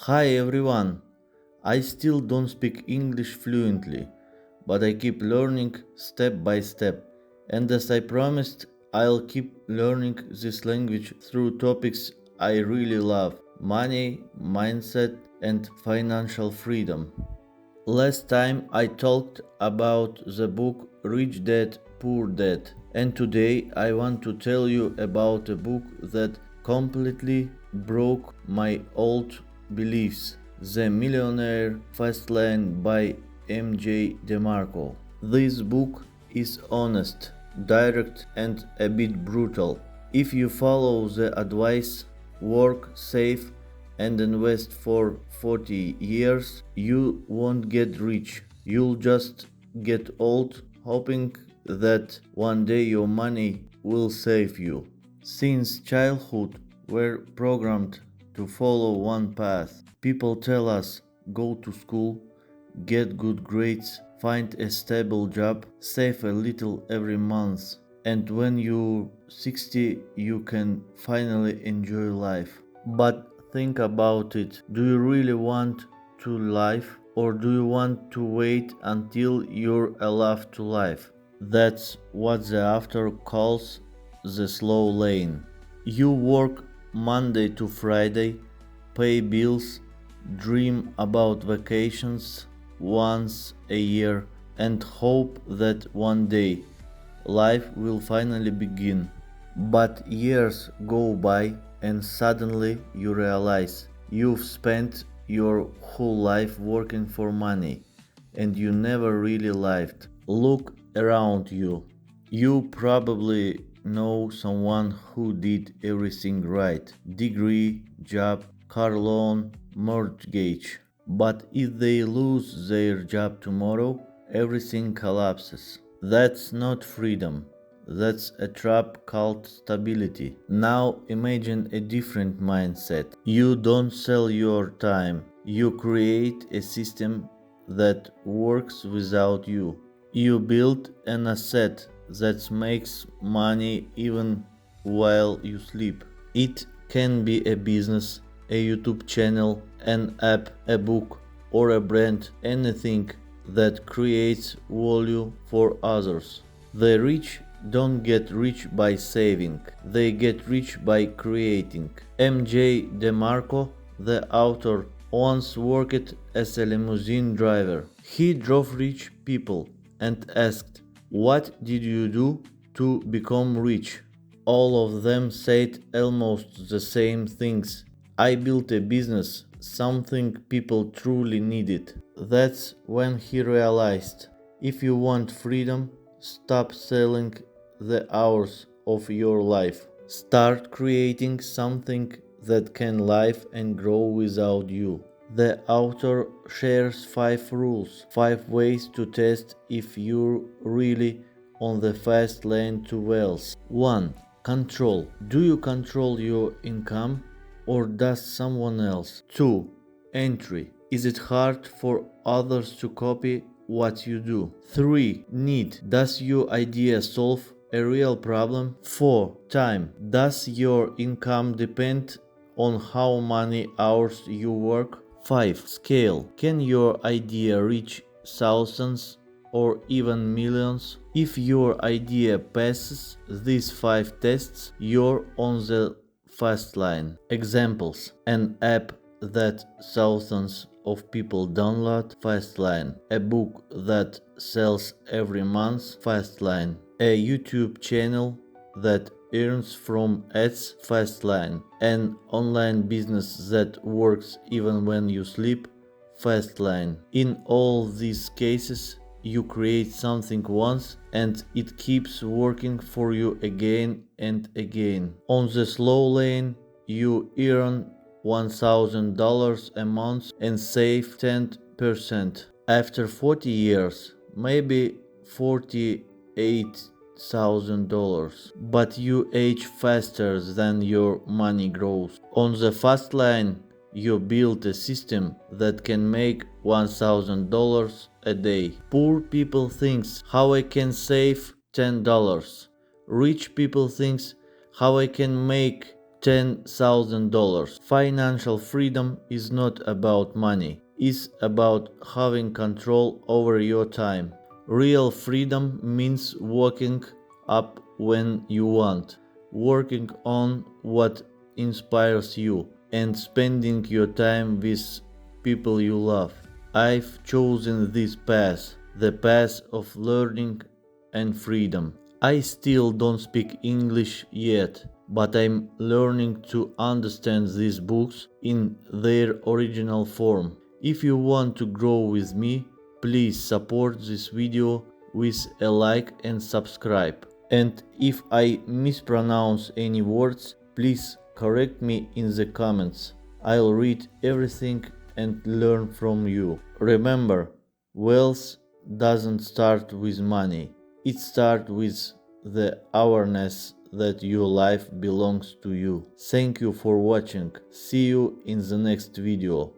Hi everyone. I still don't speak English fluently, but I keep learning step by step. And as I promised, I'll keep learning this language through topics I really love: money, mindset, and financial freedom. Last time I talked about the book Rich Dad Poor Dad, and today I want to tell you about a book that completely broke my old beliefs: The Millionaire Fastlane by MJ DeMarco. This book is honest, direct, and a bit brutal. If you follow the advice, work, save, and invest for 40 years, you won't get rich. You'll just get old, hoping that one day your money will save you. Since childhood, we're programmed to follow one path. People tell us go to school, get good grades, find a stable job, save a little every month, and when you're 60, you can finally enjoy life. But think about it: do you really want to live, or do you want to wait until you're alive to live? That's what the author calls the slow lane. You work Monday to Friday, pay bills, dream about vacations once a year, and hope that one day life will finally begin. But years go by, and suddenly you realize you've spent your whole life working for money, and you never really lived. Look around you. You probably know someone who did everything right: degree, job, car loan, mortgage. But if they lose their job tomorrow, everything collapses. That's not freedom. That's a trap called stability. Now imagine a different mindset. You don't sell your time. You create a system that works without you. You build an asset that makes money even while you sleep. It can be a business, a YouTube channel, an app, a book, or a brand, anything that creates value for others. The rich don't get rich by saving, they get rich by creating. MJ DeMarco, the author, once worked as a limousine driver. He drove rich people and asked, "What did you do to become rich?" All of them said almost the same things. "I built a business, something people truly needed." That's when he realized, if you want freedom, stop selling the hours of your life. Start creating something that can live and grow without you. The author shares 5 rules, 5 ways to test if you're really on the fast lane to wealth. 1. Control. Do you control your income, or does someone else? 2. Entry. Is it hard for others to copy what you do? 3. Need. Does your idea solve a real problem? 4. Time. Does your income depend on how many hours you work? 5. Scale. Can your idea reach thousands or even millions? If your idea passes these 5 tests, you're on the fast line. Examples: an app that thousands of people download, Fastlane; a book that sells every month, Fastlane; a YouTube channel that earns from ads, Fastlane; an online business that works even when you sleep, Fastlane. In all these cases, you create something once and it keeps working for you again and again. On the slow lane, you earn $1,000 a month and save 10%. After 40 years, maybe $48,000. But you age faster than your money grows. On the fast line, you build a system that can make $1,000 a day. Poor people thinks, how I can save $10. Rich people thinks, how I can make $10,000. Financial freedom is not about money, it's about having control over your time. Real freedom means waking up when you want, working on what inspires you, and spending your time with people you love. I've chosen this path, the path of learning and freedom. I still don't speak English yet, but I'm learning to understand these books in their original form. If you want to grow with me, please support this video with a like and subscribe. And if I mispronounce any words, please correct me in the comments. I'll read everything and learn from you. Remember, wealth doesn't start with money. It starts with the awareness that your life belongs to you. Thank you for watching. See you in the next video.